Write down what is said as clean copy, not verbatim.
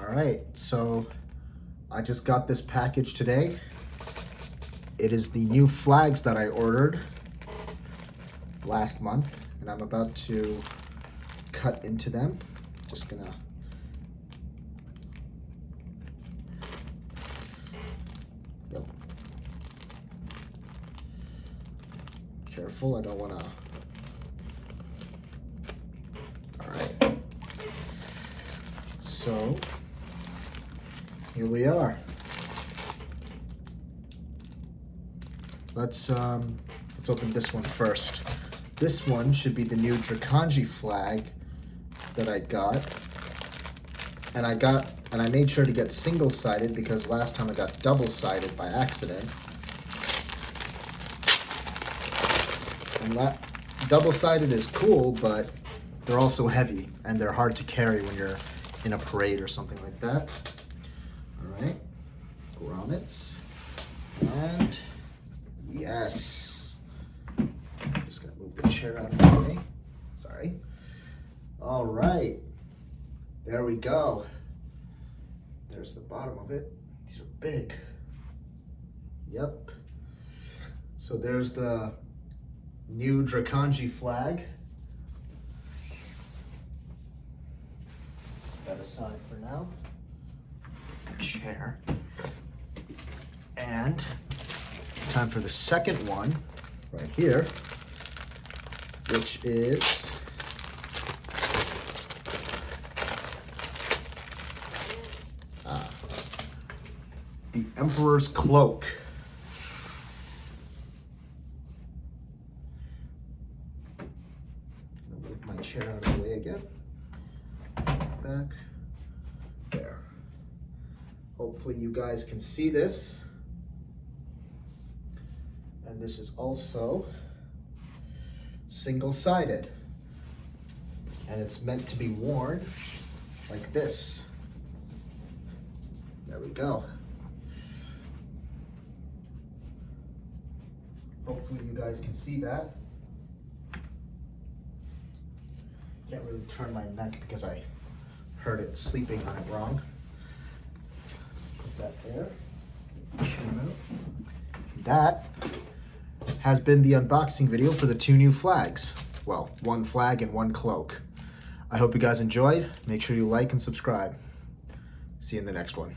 All right, so I just got this package today. It is the new flags that I ordered last month, and I'm about to cut into them. Just gonna careful, I don't want to. All right, so here we are. Let's open this one first. This one should be the new Drakanji flag that I got. And I made sure to get single-sided because last time I got double-sided by accident. And double-sided is cool, but they're also heavy and they're hard to carry when you're in a parade or something like that. All right, grommets, and yes. I'm just gonna move the chair out of the way. Sorry. All right, there we go. There's the bottom of it. These are big. Yep. So there's the new Drakanji flag. That aside for now. Chair. And time for the second one right here, which is the Emperor's Cloak. I'm gonna move my chair out of the way again. Back there. Hopefully you guys can see this. And this is also single-sided. And it's meant to be worn like this. There we go. Hopefully you guys can see that. Can't really turn my neck because I heard it sleeping on it wrong. Put that there. Chin out. That has been the unboxing video for the two new flags. Well, one flag and one cloak. I hope you guys enjoyed. Make sure you like and subscribe. See you in the next one.